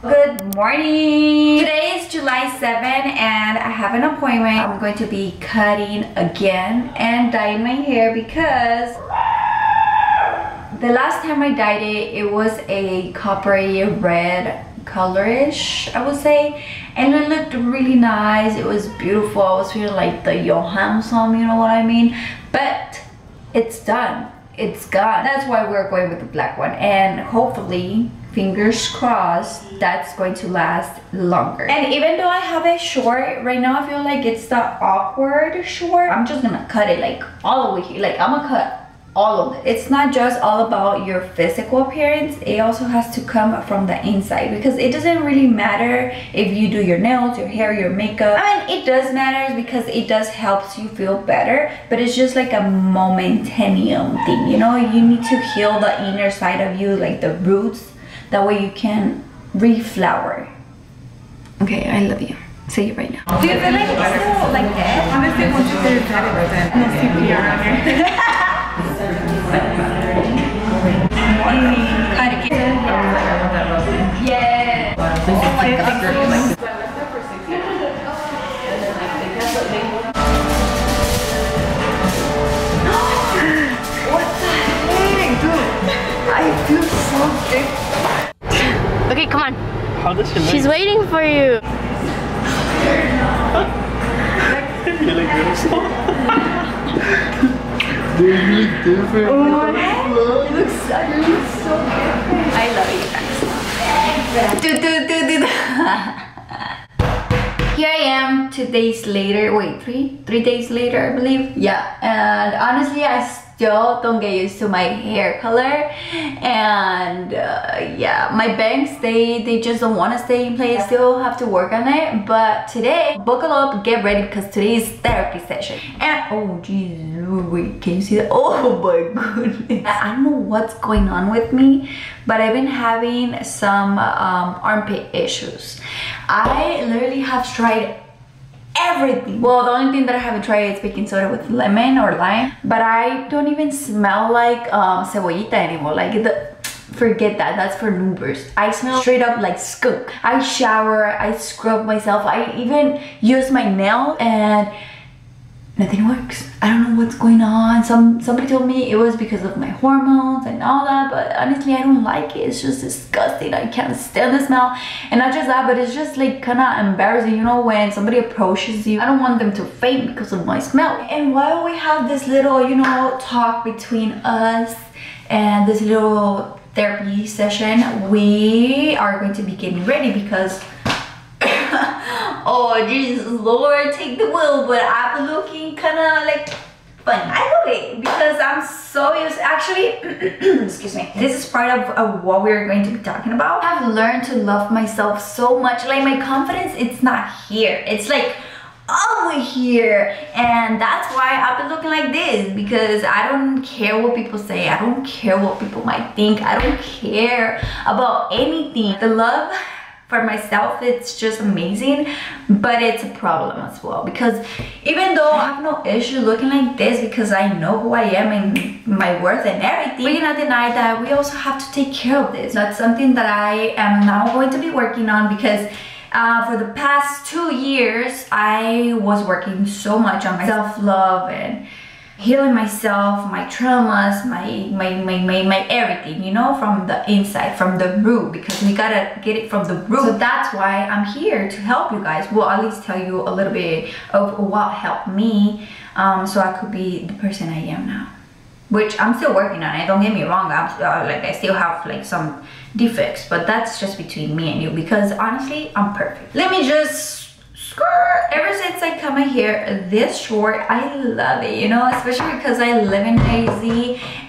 Good morning! Today is July 7th and I have an appointment. I'm going to be cutting again and dyeing my hair because the last time I dyed it, it was a coppery red colorish, I would say, and it looked really nice. It was beautiful. I was feeling like the Johan song, you know what I mean? But it's done. It's gone. That's why we're going with the black one, and hopefully, fingers crossed, that's going to last longer. And even though I have it short right now, I feel like it's the awkward short. I'm just gonna cut it like all the way here. Like I'm gonna cut all of it. It's not just all about your physical appearance, it also has to come from the inside, because it doesn't really matter if you do your nails, your hair, your makeup. I mean, it does matter because it does helps you feel better, but it's just like a momentanium thing, you know? You need to heal the inner side of you, like the roots, that way you can reflower. Okay, I love you. Say it right now. Do you feel like it's still like that? Honestly, once you do that, no CPR on it. Yeah. Oh my god. What the heck, dude? I feel so good. Okay, come on. How does she look? She's waiting for you. You look beautiful. They look different. Oh, you look so different. I love you guys. Here I am 2 days later. Wait, three days later, I believe. Yeah, and honestly, I still don't get used to my hair color, and yeah, my bangs, they just don't want to stay in place. I still have to work on it, but today, buckle up, get ready, because today is therapy session. And oh geez, wait, can you see that? Oh my goodness, I don't know what's going on with me, but I've been having some armpit issues. I literally have tried everything. Well, the only thing that I haven't tried is baking soda with lemon or lime, but I don't even smell like cebollita anymore. Like forget that, that's for noobers. I smell straight up like skunk. I shower, I scrub myself, I even use my nail and nothing works. I don't know what's going on. Somebody told me it was because of my hormones and all that, but honestly I don't like it. It's just disgusting. I can't stand the smell. And not just that, but it's just like kind of embarrassing, you know, when somebody approaches you. I don't want them to faint because of my smell. And while we have this little, you know, talk between us and this little therapy session, we are going to be getting ready because oh Jesus Lord, take the wheel, but I'm looking kind of like fun. I love it because I'm so used. Actually, excuse me, this is part of what we're going to be talking about. I've learned to love myself so much. Like my confidence, it's not here, it's like over here, and that's why I've been looking like this, because I don't care what people say, I don't care what people might think, I don't care about anything. The love for myself, it's just amazing, but it's a problem as well, because even though I have no issue looking like this, because I know who I am and my worth and everything, we cannot deny that we also have to take care of this. That's something that I am now going to be working on, because for the past 2 years I was working so much on my self-love and healing myself, my traumas, my everything, you know, from the inside, from the root, because we gotta get it from the root. So that's why I'm here to help you guys. Well, at least tell you a little bit of what helped me, so I could be the person I am now, which I'm still working on it. Don't get me wrong, I still have like some defects, but that's just between me and you, because honestly I'm perfect. Let me just ever since I cut my hair this short, I love it, you know, especially because I live in AZ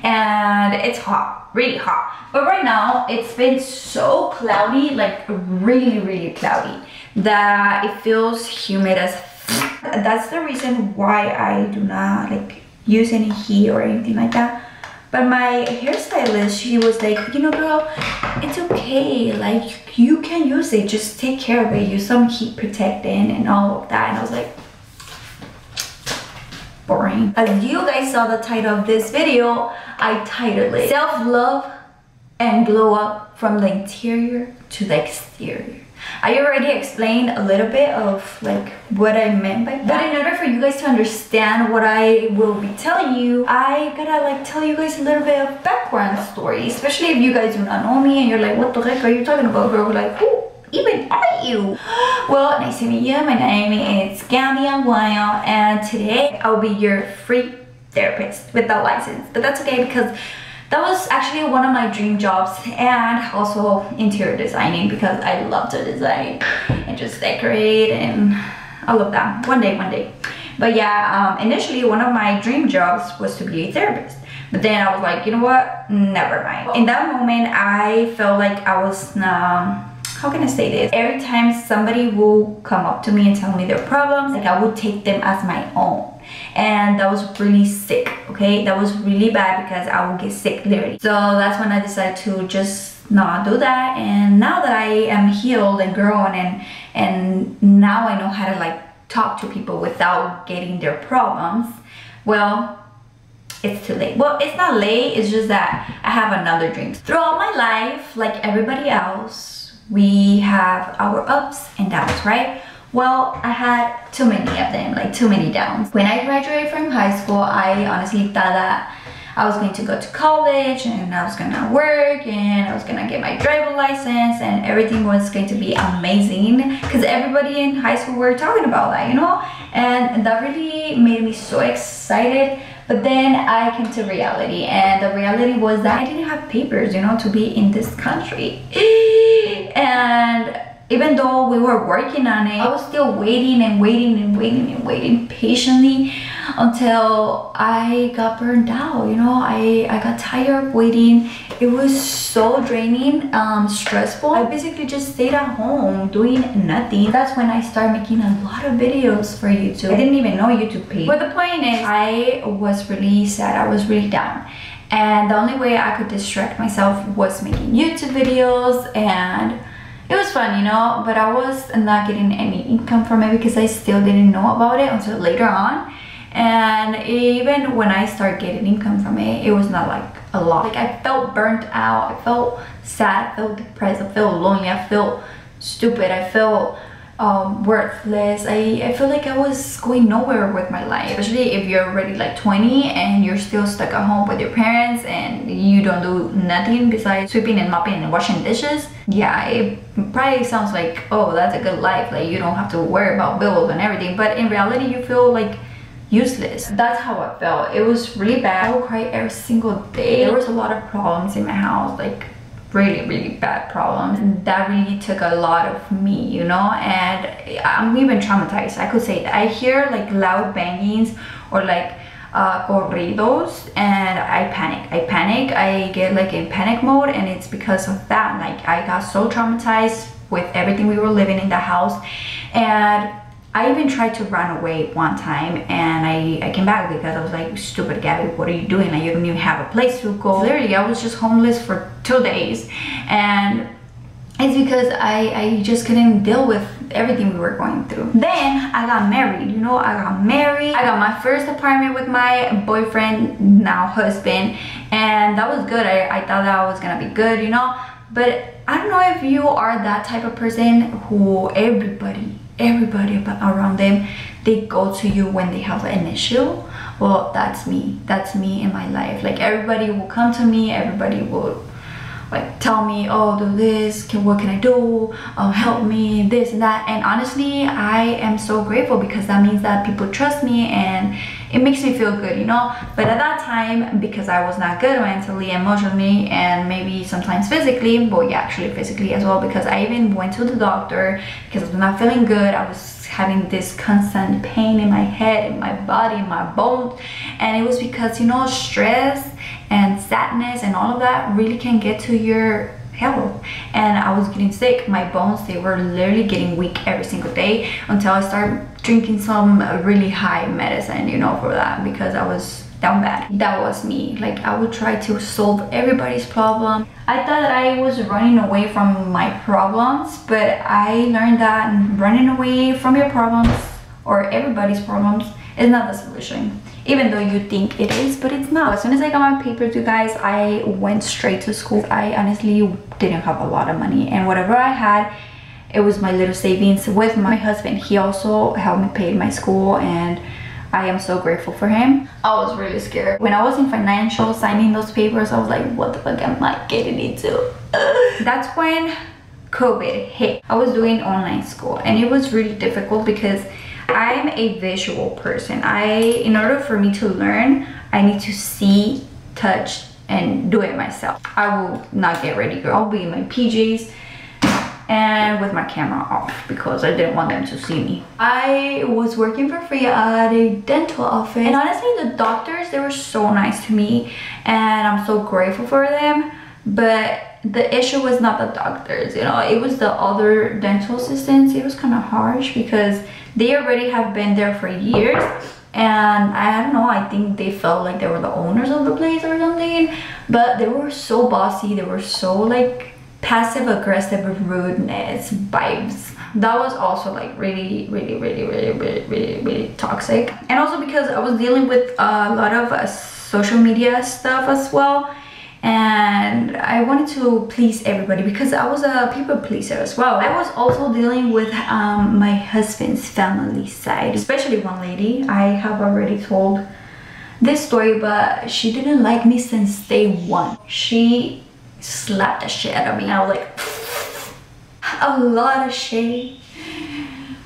and it's hot, really hot. But right now it's been so cloudy, like really cloudy, that it feels humid as that's the reason why I do not like use any heat or anything like that. But my hairstylist, she was like, you know, girl, it's okay, like you can use it, just take care of it, use some heat protectant and all of that. And I was like, boring. As you guys saw the title of this video, I titled it Self-Love and glow up from the interior to the exterior. I already explained a little bit of like what I meant by that. But in order for you guys to understand what I will be telling you, I gotta like tell you guys a little bit of background story, especially if you guys do not know me and you're like, what the heck are you talking about, girl? Like, who even are you? Well, nice to meet you. My name is Gandhi Anguayo, and today I'll be your free therapist without license. But that's okay, because that was actually one of my dream jobs, and also interior designing, because I love to design and just decorate and all of that. One day. But yeah, initially one of my dream jobs was to be a therapist. But then I was like, you know what? Never mind. In that moment, I felt like I was, how can I say this? Every time somebody will come up to me and tell me their problems, like I would take them as my own. And that was really sick, okay? That was really bad, because I would get sick literally. So that's when I decided to just not do that. And now that I am healed and grown, and now I know how to like talk to people without getting their problems, well, it's too late. Well, it's not late, it's just that I have another dream. Throughout my life, like everybody else, we have our ups and downs, right? Well, I had too many of them, like too many downs. When I graduated from high school, I honestly thought that I was going to go to college and I was gonna work and I was gonna get my driver's license and everything was going to be amazing, because everybody in high school were talking about that, you know? And that really made me so excited. But then I came to reality, and the reality was that I didn't have papers, you know, to be in this country. And even though we were working on it, I was still waiting and waiting patiently until I got burned out, you know? I got tired of waiting. It was so draining, stressful. I basically just stayed at home doing nothing. That's when I started making a lot of videos for YouTube. I didn't even know YouTube paid. But the point is, I was really sad. I was really down. And the only way I could distract myself was making YouTube videos, and it was fun, you know, but I was not getting any income from it because I still didn't know about it until later on. And even when I started getting income from it, it was not like a lot. Like I felt burnt out, I felt sad, I felt depressed, I felt lonely, I felt stupid, I felt worthless. I feel like I was going nowhere with my life, especially if you're already like 20 and you're still stuck at home with your parents and you don't do nothing besides sweeping and mopping and washing dishes. Yeah, it probably sounds like, oh, that's a good life, like you don't have to worry about bills and everything, but in reality you feel like useless. That's how I felt. It was really bad. I would cry every single day. There was a lot of problems in my house, like really bad problems, and that really took a lot of me, you know? And I'm even traumatized, I could say that. I hear like loud bangings or like corridos and I panic. I get like in panic mode, and it's because of that. Like I got so traumatized with everything we were living in the house, and I even tried to run away one time, and I came back because I was like, stupid Gabby, what are you doing? Like, you don't even have a place to go. Literally, I was just homeless for 2 days, and it's because I just couldn't deal with everything we were going through. Then I got married, you know, I got my first apartment with my boyfriend, now husband, and that was good. I thought that was gonna be good, you know, but I don't know if you are that type of person who everybody around them, they go to you when they have an issue. Well, that's me in my life. Like everybody will come to me, everybody will like tell me, oh, do this, what can I do, help me, this and that. And honestly, I am so grateful, because that means that people trust me and it makes me feel good, you know. But at that time, because I was not good mentally, emotionally, and maybe sometimes physically, well, yeah, actually physically as well, because I even went to the doctor because I was not feeling good. I was having this constant pain in my head, in my body, in my bones, and it was because, you know, stress and sadness and all of that really can get to your health. And I was getting sick. My bones, they were literally getting weak every single day, until I started drinking some really high medicine, you know, for that, because I was down bad. That was me. Like I would try to solve everybody's problem. I thought that I was running away from my problems, but I learned that running away from your problems or everybody's problems is not the solution. even though you think it is, but it's not. As soon as I got my papers, you guys, I went straight to school. I honestly didn't have a lot of money, and whatever I had, it was my little savings with my husband. He also helped me pay my school, and I am so grateful for him. I was really scared. When I was in financial signing those papers, I was like, what the fuck am I getting into? That's when COVID hit. I was doing online school, and it was really difficult because I'm a visual person. In order for me to learn, I need to see, touch, and do it myself. I will not get ready, girl. I'll be in my PJs and with my camera off because I didn't want them to see me. I was working for free at a dental office, and honestly, the doctors, they were so nice to me, and I'm so grateful for them. But the issue was not the doctors, you know, it was the other dental assistants. It was kind of harsh because they already have been there for years, and I don't know, I think they felt like they were the owners of the place or something, but they were so bossy. They were so like passive aggressive rudeness vibes. That was also like really toxic. And also because I was dealing with a lot of social media stuff as well, and I wanted to please everybody because I was a people pleaser as well. I was also dealing with my husband's family side, especially one lady. I have already told this story, but she didn't like me since day one. She slapped the shit out of me. I was like, a lot of shit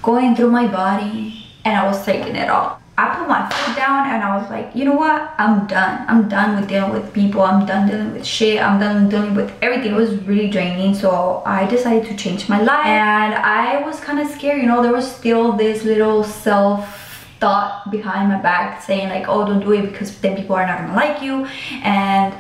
going through my body, and I was taking it all. I put my foot down and I was like, you know what, I'm done. I'm done with dealing with people. I'm done dealing with shit. I'm done dealing with everything. It was really draining. So I decided to change my life, and I was kind of scared, you know. There was still this little self-thought behind my back saying like, oh, don't do it because then people are not gonna like you, and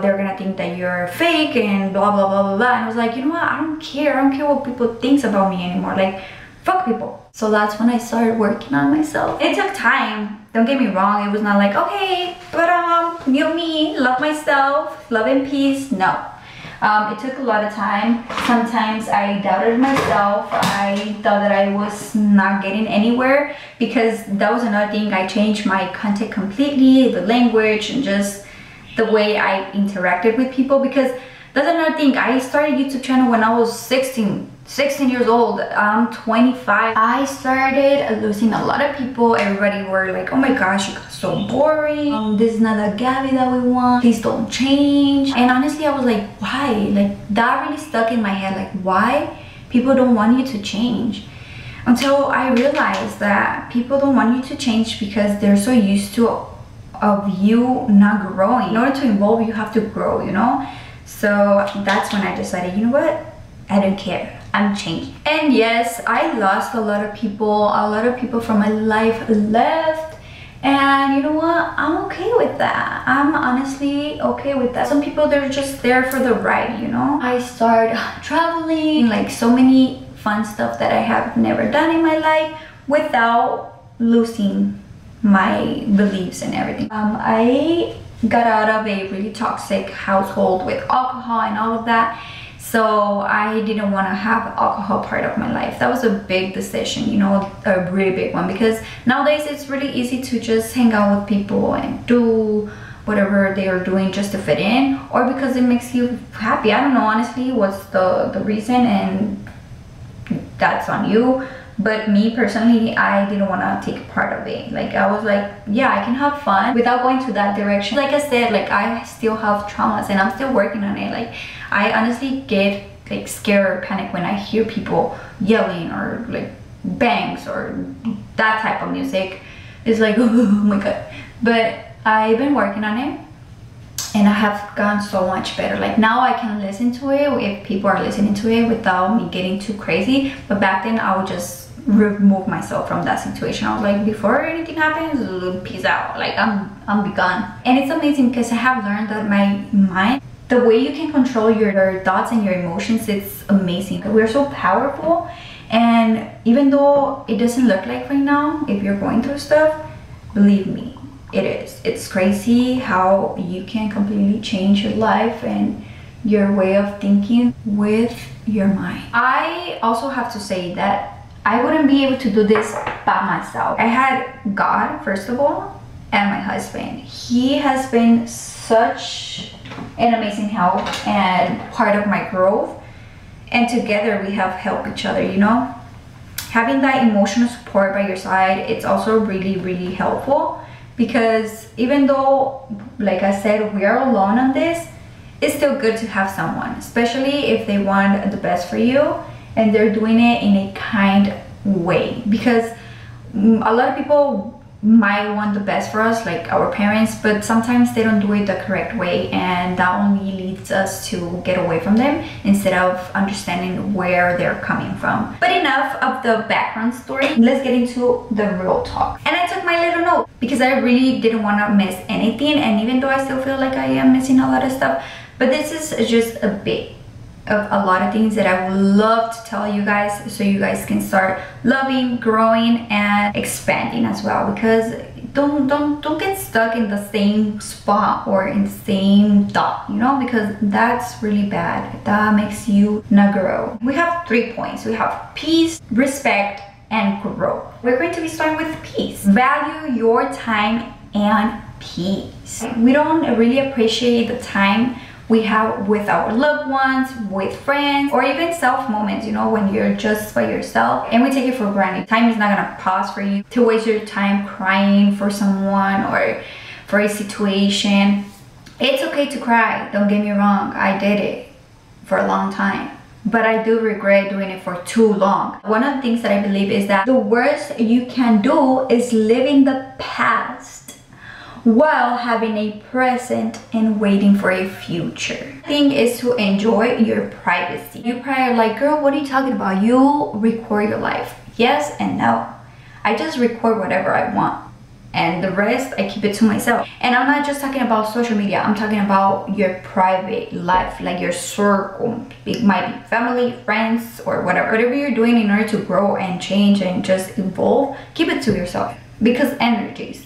they're gonna think that you're fake and blah blah blah blah blah. And I was like, you know what, I don't care. I don't care what people think about me anymore. Like, fuck people. So that's when I started working on myself. It took time, don't get me wrong. It was not like, okay, but new me, love myself, love and peace. No, it took a lot of time. Sometimes I doubted myself. I thought that I was not getting anywhere, because that was another thing. I changed my content completely, the language and just the way I interacted with people, because that's another thing. I started YouTube channel when I was 16 years old. I'm 25. I started losing a lot of people. Everybody were like, oh my gosh, you got so boring. This is not the Gabby that we want. Please don't change. And honestly, I was like, why? Like, that really stuck in my head. Like, why people don't want you to change? Until I realized that people don't want you to change because they're so used to of you not growing. In order to evolve, you have to grow, you know? So that's when I decided, you know what? I don't care. I'm changing. And yes, I lost a lot of people. A lot of people from my life left. And you know what? I'm okay with that. I'm honestly okay with that. Some people, they're just there for the ride, you know? I started traveling, like so many fun stuff that I have never done in my life without losing my beliefs and everything. I got out of a really toxic household with alcohol and all of that, so I didn't want to have alcohol part of my life. That was a big decision, you know, a really big one, because nowadays it's really easy to just hang out with people and do whatever they are doing just to fit in, or because it makes you happy. I don't know honestly what's the reason, and that's on you. But me personally, I didn't want to take part of it. Like, I was like, yeah, I can have fun without going to that direction. Like I said, like, I still have traumas and I'm still working on it. Like, I honestly get like scared or panic when I hear people yelling or like bangs or that type of music. It's like, oh my god. But I've been working on it, and I have gotten so much better. Like, now I can listen to it if people are listening to it without me getting too crazy. But back then I would just remove myself from that situation. I was like, before anything happens, peace out. Like, I'm be gone. And it's amazing because I have learned that my mind, the way you can control your thoughts and your emotions, it's amazing. We're so powerful, and even though it doesn't look like right now, if you're going through stuff, believe me, it is. It's crazy how you can completely change your life and your way of thinking with your mind. I also have to say that I wouldn't be able to do this by myself. I had God, first of all, and my husband. He has been such an amazing help and part of my growth, and together we have helped each other, you know. Having that emotional support by your side, it's also really helpful, because even though, like I said, we are alone on this, it's still good to have someone, especially if they want the best for you and they're doing it in a kind way. Because a lot of people might want the best for us, like our parents, but sometimes they don't do it the correct way, and that only leads us to get away from them instead of understanding where they're coming from. But enough of the background story, let's get into the real talk. And I took my little note because I really didn't want to miss anything, and even though I still feel like I am missing a lot of stuff, but this is just a bit of a lot of things that I would love to tell you guys, so you guys can start loving, growing, and expanding as well. Because don't get stuck in the same spot or in the same thought, you know, because that's really bad. That makes you not grow. We have 3 points. We have peace, respect, and growth. We're going to be starting with peace. Value your time and peace. We don't really appreciate the time we have with our loved ones, with friends, or even self moments, you know, when you're just by yourself, and we take it for granted. Time is not gonna pause for you to waste your time crying for someone or for a situation. It's okay to cry, don't get me wrong. I did it for a long time, but I do regret doing it for too long. One of the things that I believe is that the worst you can do is live in the past while having a present and waiting for a future. The thing is to enjoy your privacy. You probably are like, girl, what are you talking about? You record your life. Yes and no. I just record whatever I want, and the rest I keep it to myself. And I'm not just talking about social media, I'm talking about your private life, like your circle. It might be family, friends, or whatever you're doing in order to grow and change and just evolve, keep it to yourself. Because energies,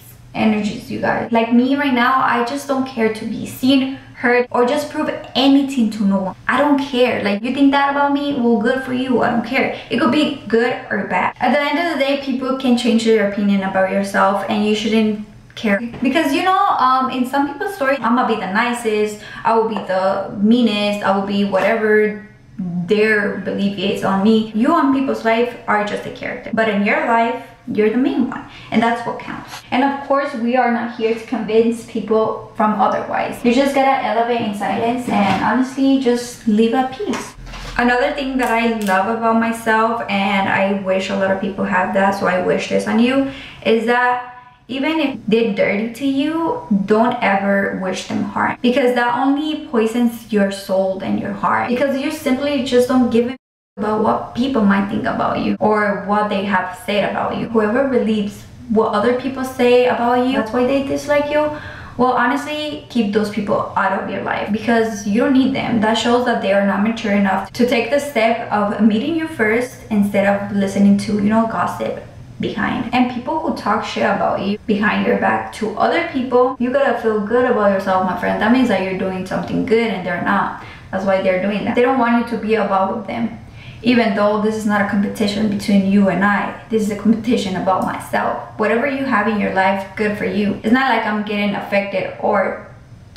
you guys. Like me right now, I just don't care to be seen, heard, or just prove anything to no one. I don't care. Like, you think that about me? Well, good for you. I don't care. It could be good or bad. At the end of the day, people can change their opinion about yourself, and you shouldn't care. Because, you know, in some people's story, I'm gonna be the nicest, I will be the meanest, I will be whatever their belief is on me. You on people's life are just a character, but in your life, you're the main one, and that's what counts. And of course, we are not here to convince people from otherwise. You just gotta elevate in silence and honestly just live at peace. Another thing that I love about myself, and I wish a lot of people have that, so I wish this on you, is that even if they're dirty to you, don't ever wish them harm, because that only poisons your soul and your heart, because you simply just don't give a about what people might think about you or what they have said about you. Whoever believes what other people say about you, that's why they dislike you, well, honestly, keep those people out of your life, because you don't need them. That shows that they are not mature enough to take the step of meeting you first instead of listening to, you know, gossip behind. And people who talk shit about you behind your back to other people, you gotta feel good about yourself, my friend. That means that you're doing something good, and they're not. That's why they're doing that. They don't want you to be above them. Even though this is not a competition between you and I, this is a competition about myself. Whatever you have in your life, good for you. It's not like I'm getting affected or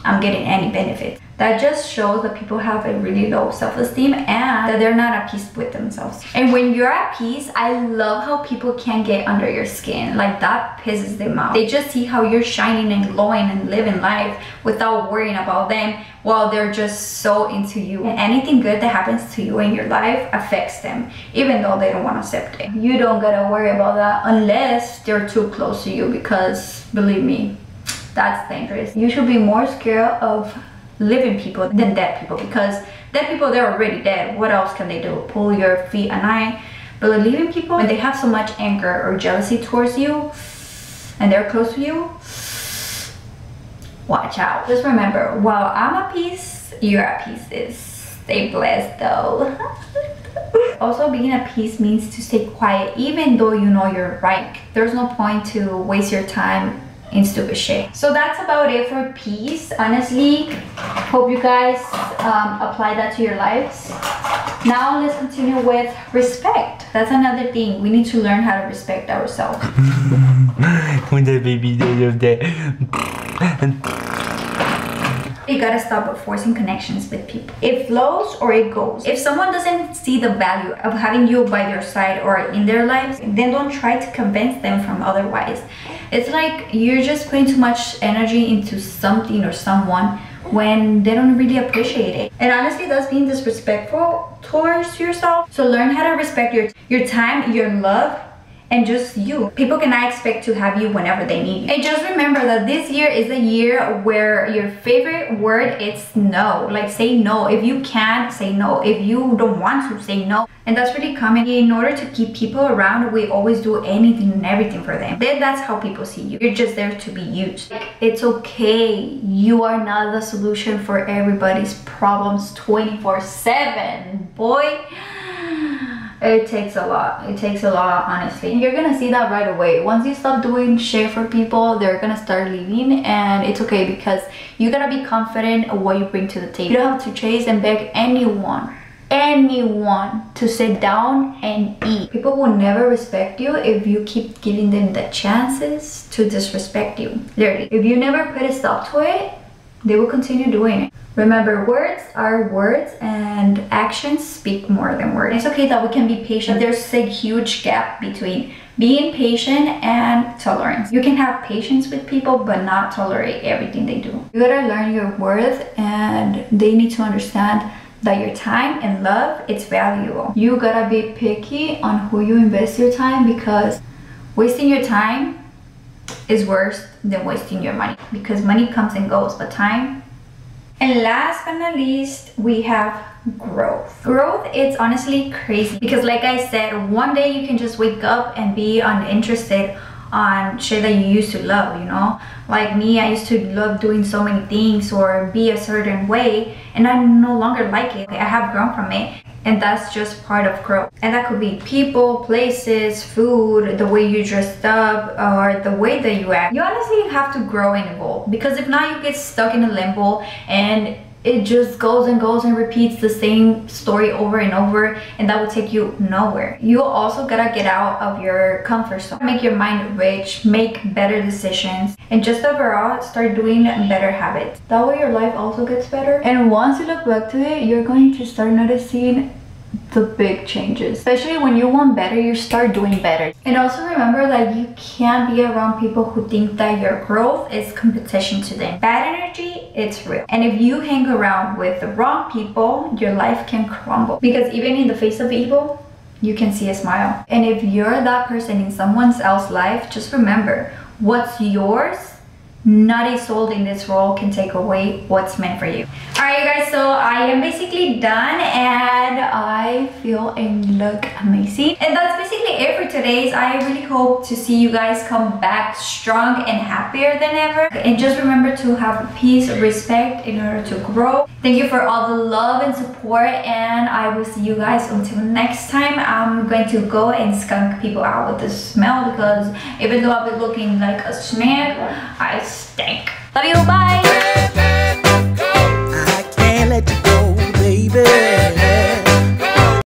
I'm getting any benefits. That just shows that people have a really low self-esteem and that they're not at peace with themselves. And when you're at peace, I love how people can get under your skin. Like, that pisses them off. They just see how you're shining and glowing and living life without worrying about them, while they're just so into you. And anything good that happens to you in your life affects them, even though they don't want to accept it. You don't gotta worry about that unless they're too close to you, because believe me, that's dangerous. You should be more scared of living people than dead people, because dead people, they're already dead. What else can they do? Pull your feet at night? But living people, when they have so much anger or jealousy towards you and they're close to you, watch out. Just remember, while I'm at peace, you're at peace. Stay blessed though. Also, being at peace means to stay quiet even though you know you're right. There's no point to waste your time in stupid shit. So that's about it for peace. Honestly, hope you guys apply that to your lives. Now let's continue with respect. That's another thing. We need to learn how to respect ourselves. When the baby did You gotta stop forcing connections with people. It flows or it goes. If someone doesn't see the value of having you by their side or in their lives, then don't try to convince them from otherwise. It's like you're just putting too much energy into something or someone when they don't really appreciate it. And honestly, that's being disrespectful towards yourself. So learn how to respect your time, your love, and just you. People cannot expect to have you whenever they need you. And just remember that this year is the year where your favorite word is no. Like, say no. If you can, say no. If you don't want to, say no. And that's really common. In order to keep people around, we always do anything and everything for them. Then that's how people see you. You're just there to be used. Like, it's okay. You are not the solution for everybody's problems 24/7, boy. It takes a lot. It takes a lot, honestly. You're gonna see that right away. Once you stop doing shit for people, they're gonna start leaving, and it's okay because you gotta be confident of what you bring to the table. You don't have to chase and beg anyone to sit down and eat. People will never respect you if you keep giving them the chances to disrespect you. Literally, if you never put a stop to it, they will continue doing it. Remember, words are words and actions speak more than words. It's okay that we can be patient. There's a huge gap between being patient and tolerance. You can have patience with people but not tolerate everything they do. You gotta learn your worth, and they need to understand that your time and love, it's valuable. You gotta be picky on who you invest your time, because wasting your time is worse than wasting your money, because money comes and goes, but time. And last but not least, we have growth. Growth is honestly crazy because, like I said, one day you can just wake up and be uninterested on shit that you used to love, you know? Like me, I used to love doing so many things or be a certain way, and I no longer like it. I have grown from it, and that's just part of growth. And that could be people, places, food, the way you dressed up, or the way that you act. You honestly have to grow and evolve, because if not, you get stuck in a limbo and it just goes and repeats the same story over and over, and that will take you nowhere. You also gotta get out of your comfort zone, make your mind rich, make better decisions, and just overall start doing better habits. That way your life also gets better, and once you look back to it, you're going to start noticing the big changes. Especially when you want better, you start doing better. And also remember that you can't be around people who think that your growth is competition to them. Bad energy, it's real. And if you hang around with the wrong people, your life can crumble. Because even in the face of evil, you can see a smile. And if you're that person in someone else's life, just remember, what's yours, not a soul in this world can take away what's meant for you. Alright, you guys, so I am basically done and I feel and look amazing. And that's basically it for today's. I really hope to see you guys come back strong and happier than ever. And just remember to have peace, respect in order to grow. Thank you for all the love and support, and I will see you guys until next time. I'm going to go and skunk people out with the smell, because even though I've been looking like a snack, I stink. Love you, bye!